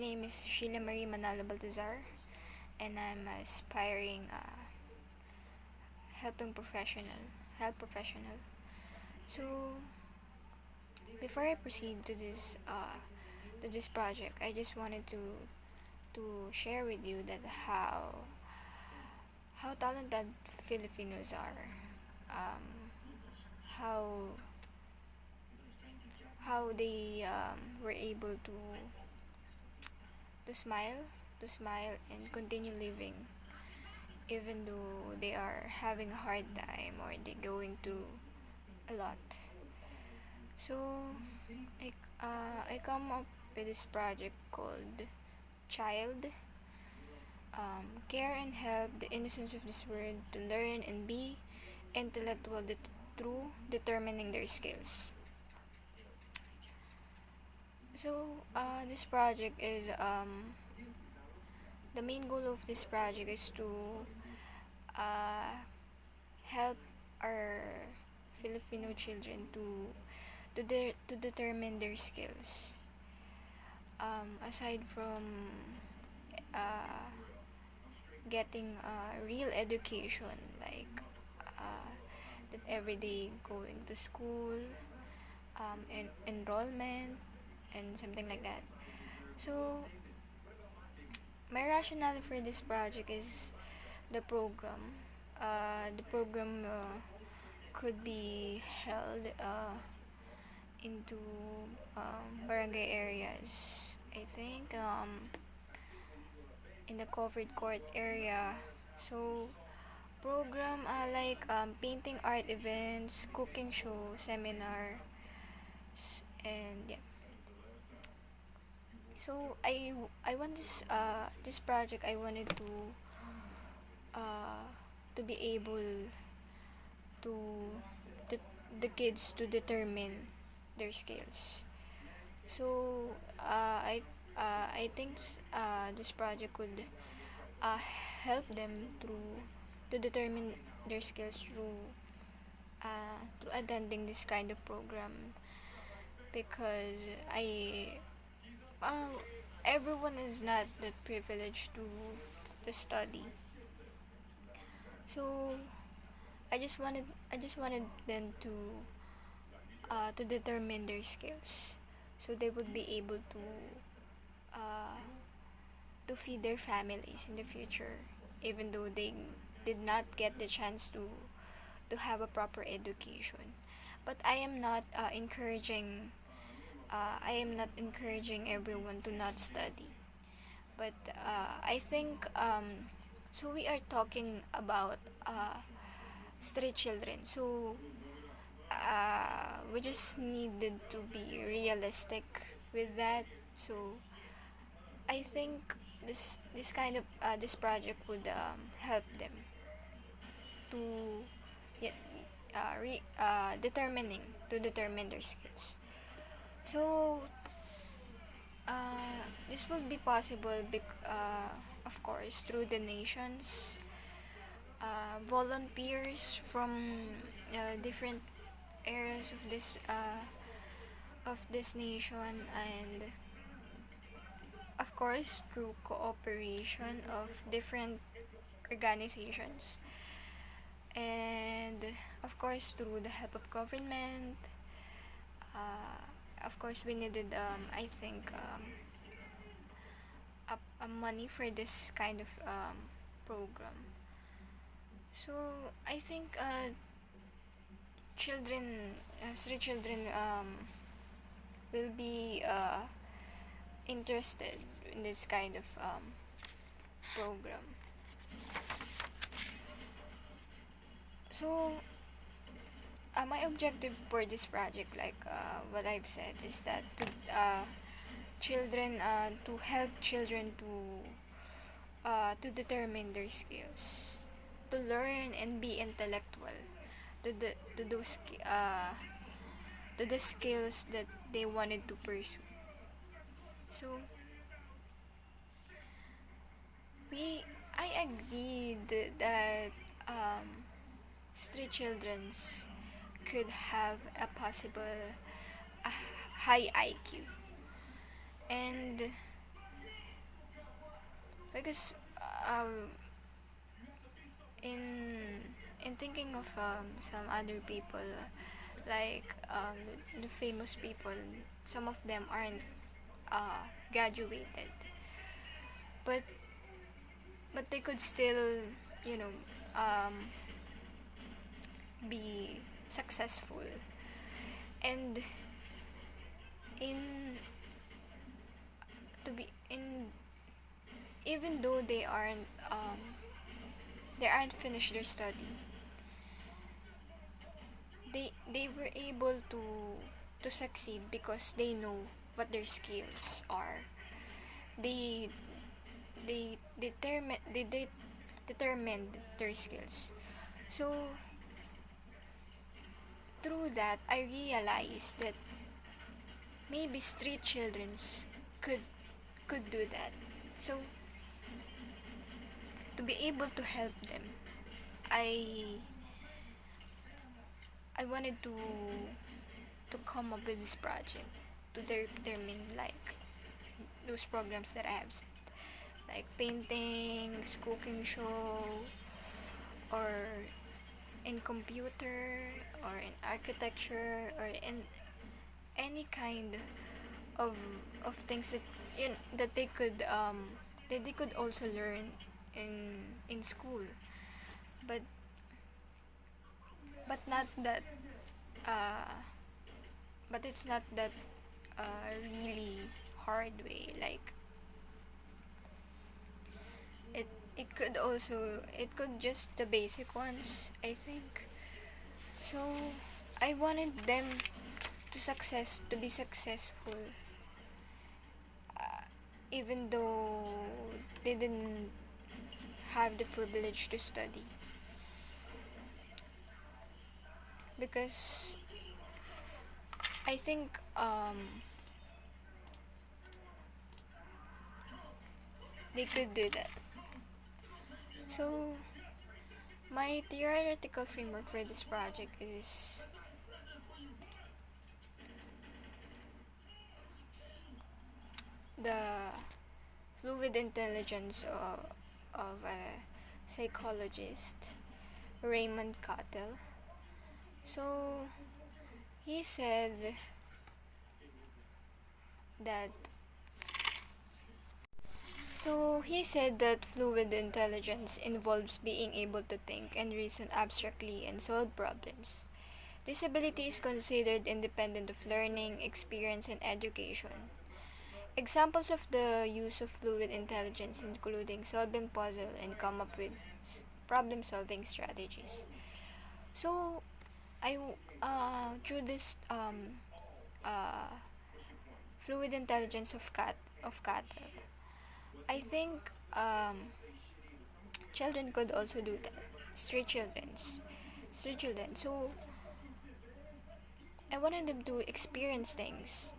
name is Sheelah Baltazar, and I'm an aspiring helping professional, health professional. So before I proceed to this project, I just wanted to share with you that how talented Filipinos are, um, how how they were able to smile, to smile and continue living even though they are having a hard time or they're going through a lot. So I come up with this project called Child, care and help the innocence of this world to learn and be intellectual through determining their skills. So this project is the main goal of this project is to uh, help our Filipino children to determine their skills. Aside from uh, getting real education, like that every day going to school, and enrollment, and something like that. So my rationale for this project is the program. The program could be held into barangay areas. I think in the covered court area. So program like painting art events, cooking show, seminars, and yeah. So I want this project. I wanted uh, to be able to the, the kids to determine their skills. So I think this project could help them to determine their skills through attending this kind of program, because I uh, everyone is not that privileged to study. So I just wanted them to determine their skills, so they would be able uh, to feed their families in the future, even though they did not get the chance to have a proper education. But I am not encouraging everyone to not study. But I think so. We are talking about street children. So we just needed to be realistic with that. So I think this kind of this project would help them to yet determining to determine their skills. So this will be possible of course through donations, volunteers from different areas of this nation, and of course through cooperation of different organizations, and of course through the help of government. Of course we needed I think a money for this kind of program. So I think street children will be interested in this kind of program. So my objective for this project, like what I've said, is that children to help children to determine their skills, to learn and be intellectual, to the to those to the skills that they wanted to pursue. So I agreed that street childrens could have a possible uh, high IQ, and because in thinking of some other people, like the famous people, some of them aren't graduated, but they could still, you know, um, be successful. And in to be in even though they aren't finished their study, they were able to succeed because they know what their skills are. They they determined their skills. So through that, I realized that maybe street childrens could do that. So to be able to help them, I I wanted to come up with this project to determine like those programs that I have said, like paintings, cooking show, or in computer, or in architecture, or in any kind of things that that they could also learn in school, but not that uh but it's not that really hard way. Like it it could just the basic ones, I think. So I wanted them to be successful, uh, even though they didn't have the privilege to study, because I think they could do that. So my theoretical framework for this project is the fluid intelligence of a psychologist, Raymond Cattell. So he said that fluid intelligence involves being able to think and reason abstractly and solve problems. This ability is considered independent of learning, experience, and education. Examples of the use of fluid intelligence including solving puzzle and come up with problem-solving strategies. So I through this uh, fluid intelligence of Cattell, I think children could also do that. Street children. So I wanted them to experience things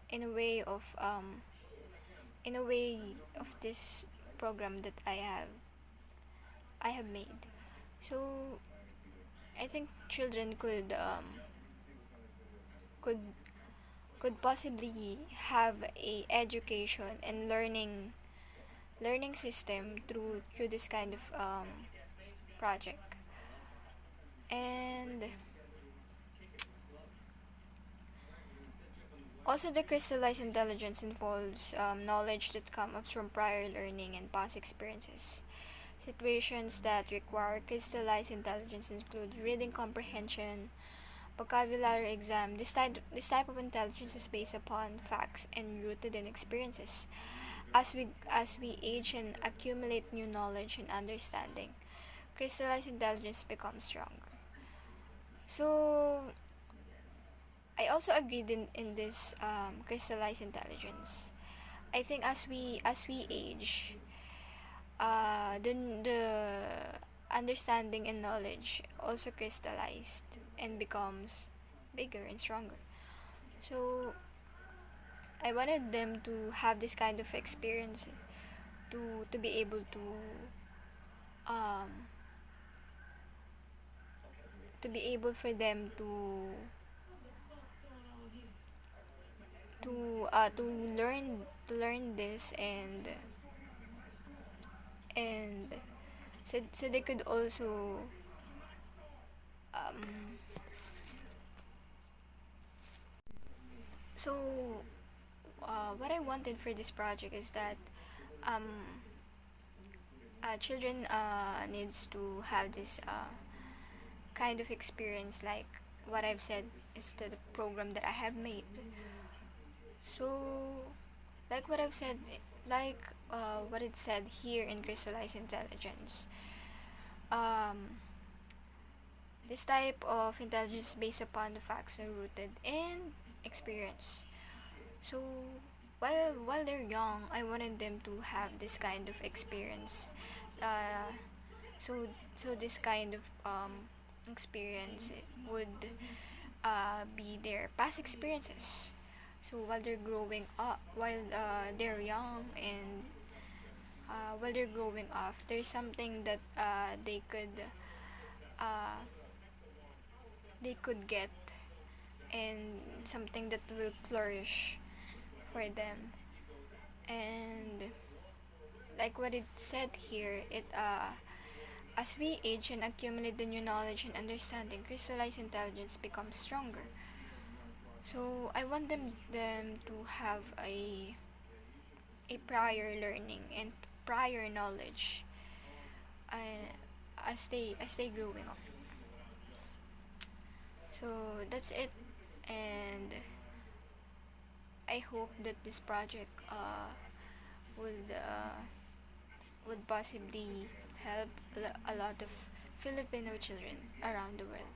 in a way of this program that I have made. So I think children could possibly have a education and learning system through this kind of project. And also, the crystallized intelligence involves knowledge that comes from prior learning and past experiences. Situations that require crystallized intelligence include reading comprehension, vocabulary exam. This type of intelligence is based upon facts and rooted in experiences. As we age and accumulate new knowledge and understanding, crystallized intelligence becomes stronger. So I also agreed in this crystallized intelligence. I think as we age, the understanding and knowledge also crystallized and becomes bigger and stronger. So I wanted them to have this kind of experience to be able um to be able for them to learn this, and and so they could also um, so what I wanted for this project is that um, children needs to have this kind of experience like what I've said is the program that I have made. So like what I've said, like what it said here in crystallized intelligence, um, this type of intelligence based upon the facts are rooted in experience. So while they're young, I wanted them to have this kind of experience. Uh, so this kind of experience would be their past experiences. So while they're growing up, while they're young and while they're growing up, there's something that uh, they could get and something that will flourish for them. And like what it said here, it as we age and accumulate the new knowledge and understanding, crystallized intelligence becomes stronger. So I want them to have a prior learning and prior knowledge as they growing up. So that's it, and I hope that this project would would possibly help a lot of Filipino children around the world.